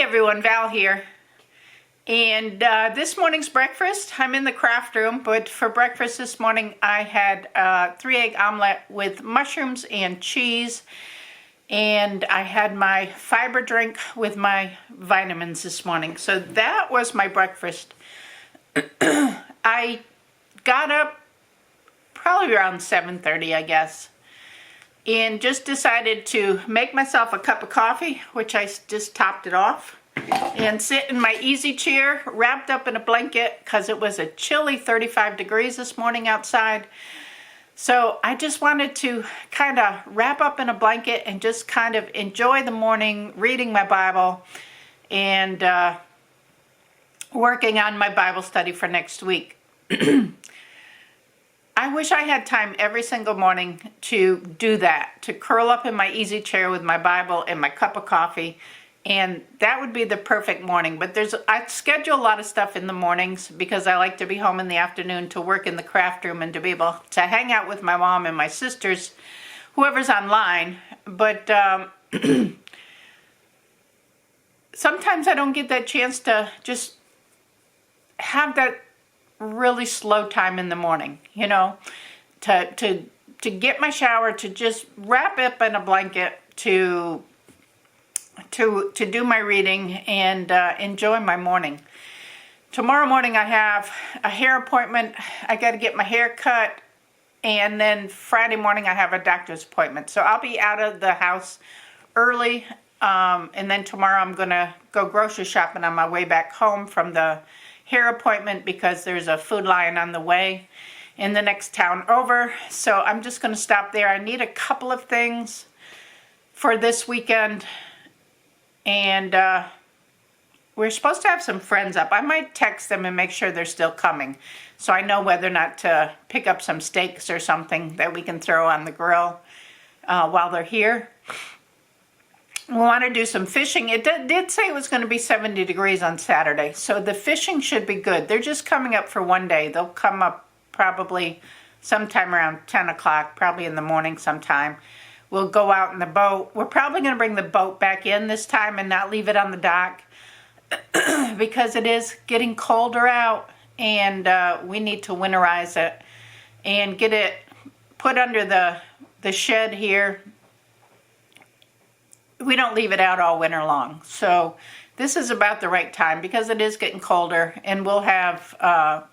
everyone, Val here. And this morning's breakfast, I'm in the craft room, but for breakfast this morning I had a 3-egg omelet with mushrooms and cheese, and I had my fiber drink with my vitamins this morning. So that was my breakfast. I got up probably around 7:30, I guess, and just decided to make myself a cup of coffee, which I just topped it off, and sit in my easy chair wrapped up in a blanket because it was a chilly 35 degrees this morning outside. So I just wanted to kind of wrap up in a blanket and just kind of enjoy the morning, reading my Bible and working on my Bible study for next week. I wish I had time every single morning to do that, to curl up in my easy chair with my Bible and my cup of coffee, and that would be the perfect morning. But I schedule a lot of stuff in the mornings because I like to be home in the afternoon to work in the craft room and to be able to hang out with my mom and my sisters, whoever's online. But sometimes I don't get that chance to just have that really slow time in the morning, you know, to get my shower, to just wrap up in a blanket, to do my reading and enjoy my morning. Tomorrow morning I have a hair appointment. I got to get my hair cut, and then Friday morning I have a doctor's appointment. So I'll be out of the house early, and then tomorrow I'm gonna go grocery shopping on my way back home from the hair appointment because there's a Food Lion on the way in the next town over. So I'm just going to stop there. I need a couple of things for this weekend, and we're supposed to have some friends up. I might text them and make sure they're still coming so I know whether or not to pick up some steaks or something that we can throw on the grill while they're here. We want to do some fishing. It did say it was going to be 70 degrees on Saturday, so the fishing should be good. They're just coming up for one day. They'll come up probably sometime around 10 o'clock, probably in the morning sometime. We'll go out in the boat. We're probably going to bring the boat back in this time and not leave it on the dock because it is getting colder out, and we need to winterize it and get it put under the shed here. We don't leave it out all winter long. So this is about the right time because it is getting colder, and we'll have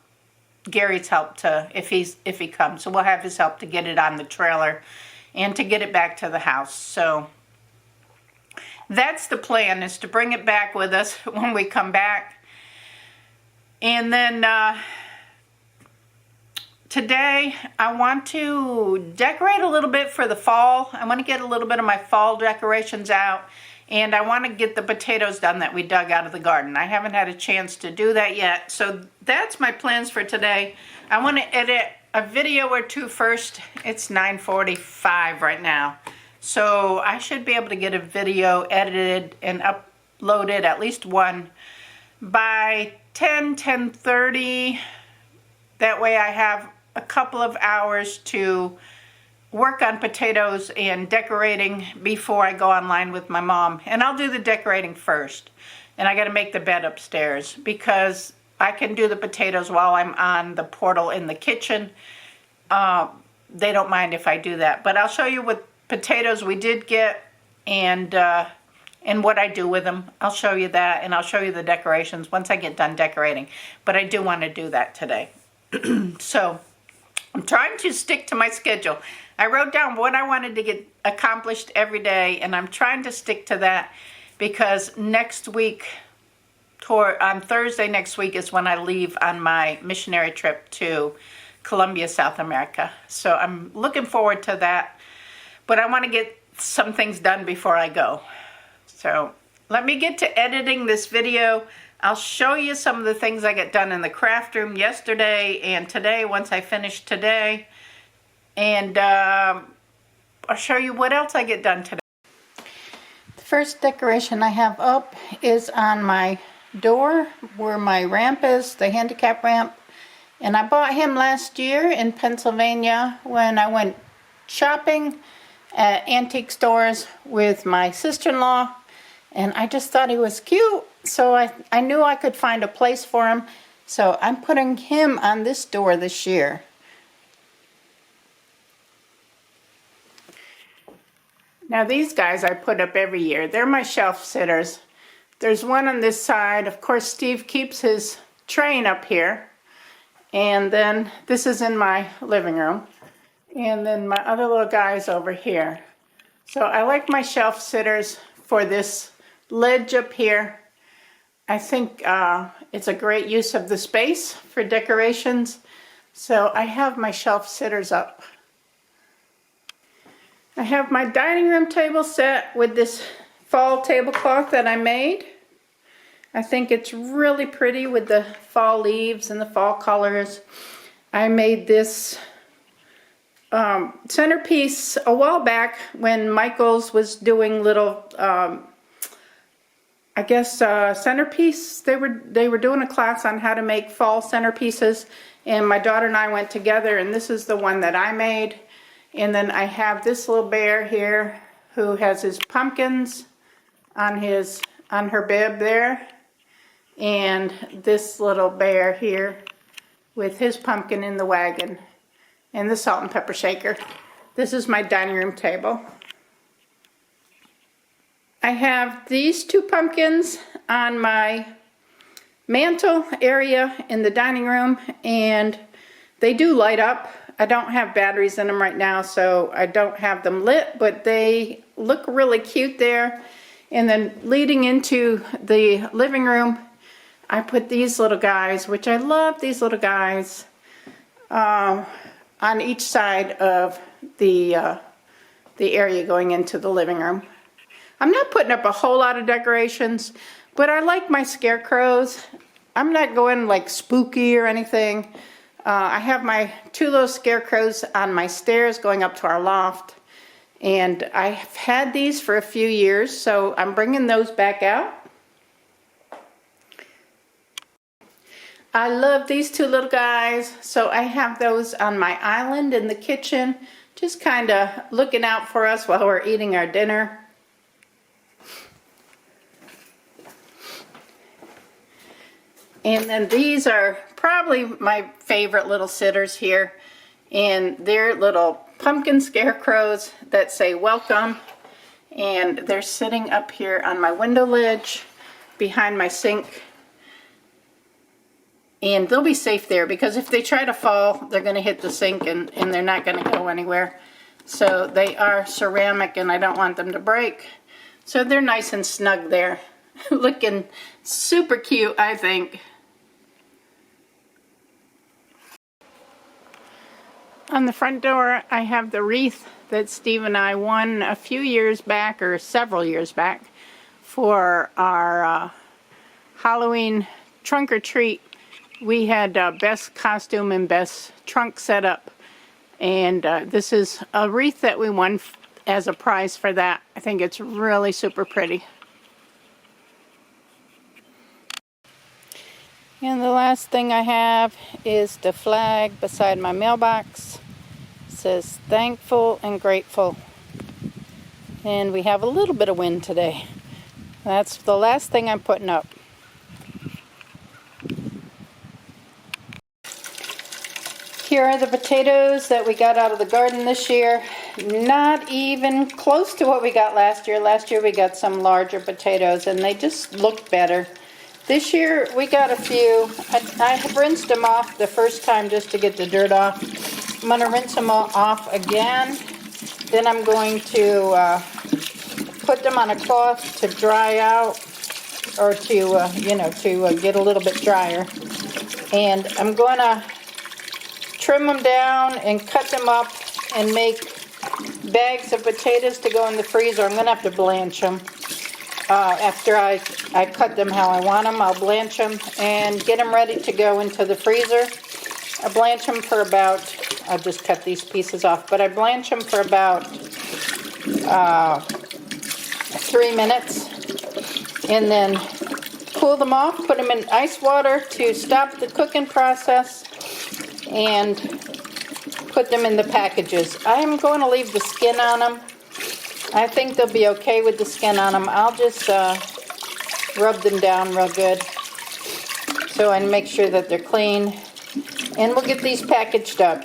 Gary's help if he comes. So we'll have his help to get it on the trailer and to get it back to the house. So that's the plan, is to bring it back with us when we come back. And then today I want to decorate a little bit for the fall. I want to get a little bit of my fall decorations out, and I want to get the potatoes done that we dug out of the garden. I haven't had a chance to do that yet, so that's my plans for today. I want to edit a video or two first. It's 9:45 right now, so I should be able to get a video edited and uploaded, at least one, by 10:30. That way I have a couple of hours to work on potatoes and decorating before I go online with my mom. And I'll do the decorating first. And I got to make the bed upstairs because I can do the potatoes while I'm on the portal in the kitchen. They don't mind if I do that. But I'll show you what potatoes we did get and what I do with them. I'll show you that, and I'll show you the decorations once I get done decorating. But I do want to do that today. So I'm trying to stick to my schedule. I wrote down what I wanted to get accomplished every day, and I'm trying to stick to that because next week, on Thursday next week, is when I leave on my missionary trip to Colombia, South America. So I'm looking forward to that, but I want to get some things done before I go. So let me get to editing this video. I'll show you some of the things I got done in the craft room yesterday and today once I finish today. And I'll show you what else I get done today. The first decoration I have up is on my door where my ramp is, the handicap ramp. And I bought him last year in Pennsylvania when I went shopping at antique stores with my sister-in-law. And I just thought he was cute, so I knew I could find a place for him. So I'm putting him on this door this year. Now these guys I put up every year. They're my shelf sitters. There's one on this side. Of course, Steve keeps his train up here. And then this is in my living room. And then my other little guy's over here. So I like my shelf sitters for this ledge up here. I think it's a great use of the space for decorations. So I have my shelf sitters up. I have my dining room table set with this fall tablecloth that I made. I think it's really pretty with the fall leaves and the fall colors. I made this centerpiece a while back when Michael's was doing little, I guess, centerpiece. They were doing a class on how to make fall centerpieces, and my daughter and I went together, and this is the one that I made. And then I have this little bear here who has his pumpkins on her bib there, and this little bear here with his pumpkin in the wagon, and the salt and pepper shaker. This is my dining room table. I have these two pumpkins on my mantle area in the dining room, and they do light up. I don't have batteries in them right now, so I don't have them lit, but they look really cute there. And then leading into the living room, I put these little guys, which I love these little guys, on each side of the area going into the living room. I'm not putting up a whole lot of decorations, but I like my scarecrows. I'm not going like spooky or anything. I have my two little scarecrows on my stairs going up to our loft, and I've had these for a few years, so I'm bringing those back out. I love these two little guys, so I have those on my island in the kitchen, just kind of looking out for us while we're eating our dinner. And then these are probably my favorite little sitters here, and they're little pumpkin scarecrows that say welcome, and they're sitting up here on my window ledge behind my sink. And they'll be safe there, because if they try to fall, they're going to hit the sink and they're not going to go anywhere. So they are ceramic, and I don't want them to break. So they're nice and snug there. Looking super cute, I think. On the front door, I have the wreath that Steve and I won a few years back, or several years back, for our Halloween trunk or treat. We had best costume and best trunk setup, and this is a wreath that we won as a prize for that. I think it's really super pretty. And the last thing I have is the flag beside my mailbox. It says thankful and grateful, and we have a little bit of wind today. That's the last thing I'm putting up. Here are the potatoes that we got out of the garden this year. Not even close to what we got last year. Last year we got some larger potatoes, and they just looked better. This year we got a few. I have rinsed them off the first time just to get the dirt off. I'm going to rinse them all off again. Then I'm going to put them on a cloth to dry out, or to get a little bit drier. And I'm going to trim them down and cut them up and make bags of potatoes to go in the freezer. I'm going to have to blanch them. After I cut them how I want them, I'll blanch them and get them ready to go into the freezer. I blanch them for about, I'll just cut these pieces off, but I blanch them for about 3 minutes, and then cool them off, put them in ice water to stop the cooking process, and put them in the packages. I'm going to leave the skin on them I think they'll be okay with the skin on them. I'll just rub them down real good so I make sure that they're clean. And we'll get these packaged up.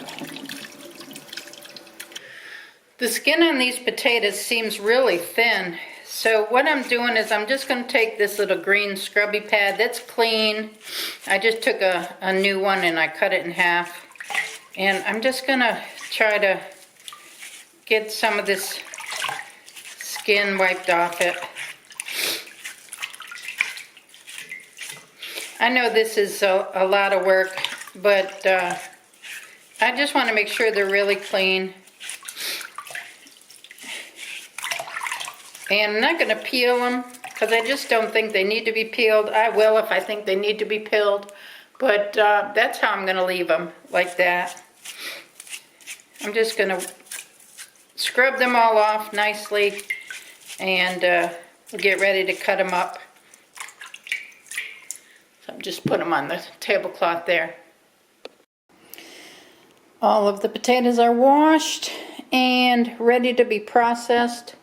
The skin on these potatoes seems really thin. So what I'm doing is I'm just going to take this little green scrubby pad that's clean. I just took a new one and I cut it in half. And I'm just going to try to get some of this skin wiped off it. I know this is a lot of work, but I just want to make sure they're really clean. And I'm not going to peel them because I just don't think they need to be peeled. I will if I think they need to be peeled, but that's how I'm going to leave them, like that. I'm just going to scrub them all off nicely and we'll get ready to cut them up. So I'm just put them on the tablecloth there. All of the potatoes are washed and ready to be processed.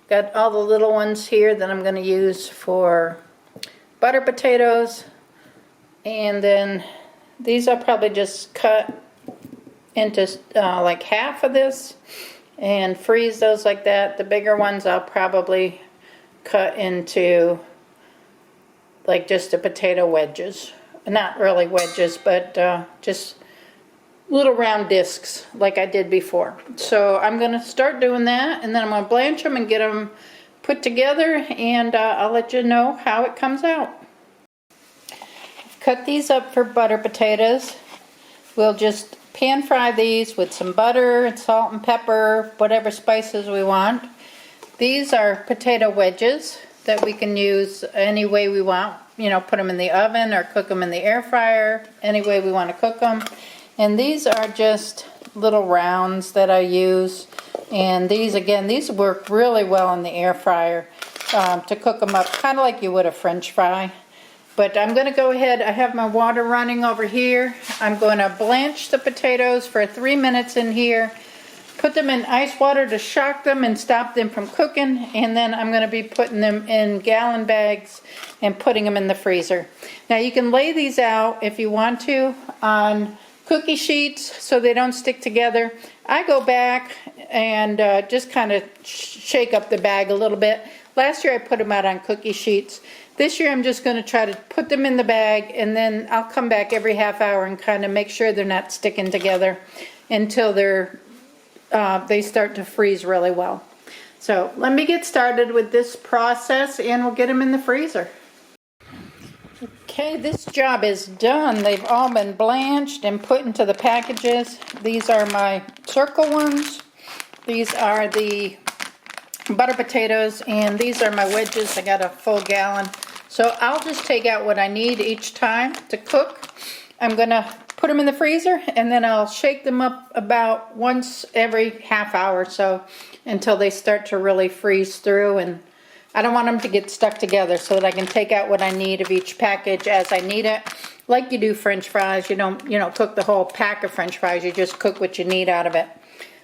Got all the little ones here that I'm going to use for butter potatoes. And then these I'll probably just cut into like half of this and freeze those like that. The bigger ones I'll probably cut into like just the potato wedges. Not really wedges, but just little round discs like I did before. So I'm going to start doing that, and then I'm going to blanch them and get them put together, and I'll let you know how it comes out. Cut these up for butter potatoes. We'll just pan fry these with some butter and salt and pepper, whatever spices we want. These are potato wedges that we can use any way we want. You know, put them in the oven or cook them in the air fryer, any way we want to cook them. And these are just little rounds that I use. And these, again, these work really well in the air fryer to cook them up, kind of like you would a French fry. But I'm going to go ahead, I have my water running over here. I'm going to blanch the potatoes for 3 minutes in here. Put them in ice water to shock them and stop them from cooking. And then I'm going to be putting them in gallon bags and putting them in the freezer. Now you can lay these out if you want to on cookie sheets so they don't stick together. I go back and just kind of shake up the bag a little bit. Last year I put them out on cookie sheets. This year I'm just going to try to put them in the bag, and then I'll come back every half hour and kind of make sure they're not sticking together until they start to freeze really well. So let me get started with this process and we'll get them in the freezer. Okay, this job is done. They've all been blanched and put into the packages. These are my circle ones. These are the butter potatoes, and these are my wedges. I got a full gallon. So I'll just take out what I need each time to cook. I'm going to put them in the freezer, and then I'll shake them up about once every half hour or so until they start to really freeze through. And I don't want them to get stuck together, so that I can take out what I need of each package as I need it. Like you do French fries, you don't cook the whole pack of French fries, you just cook what you need out of it.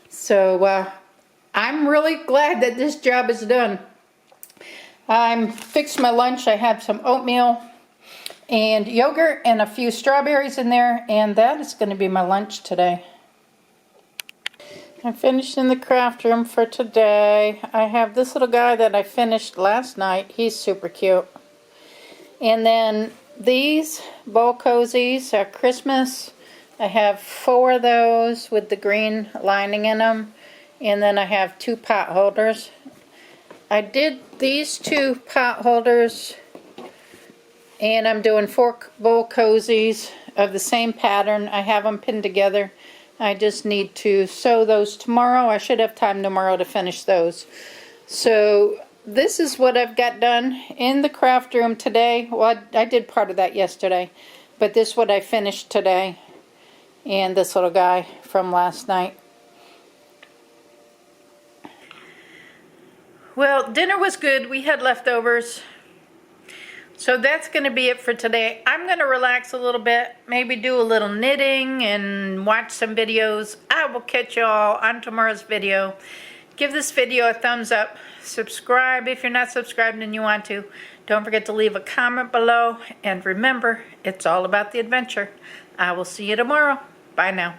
So I'm really glad that this job is done. I'm fixed my lunch. I have some oatmeal and yogurt and a few strawberries in there, and that is going to be my lunch today. I finished in the craft room for today. I have this little guy that I finished last night. He's super cute. And then these bowl cozies are Christmas. I have 4 of those with the green lining in them. And then I have 2 pot holders. I did these 2 pot holders, and I'm doing 4 bowl cozies of the same pattern. I have them pinned together. I just need to sew those tomorrow. I should have time tomorrow to finish those. So this is what I've got done in the craft room today. Well, I did part of that yesterday, but this is what I finished today. And this little guy from last night. Well, dinner was good. We had leftovers. So that's going to be it for today. I'm going to relax a little bit, maybe do a little knitting and watch some videos. I will catch you all on tomorrow's video. Give this video a thumbs up. Subscribe if you're not subscribed and you want to. Don't forget to leave a comment below. And remember, it's all about the adventure. I will see you tomorrow. Bye now.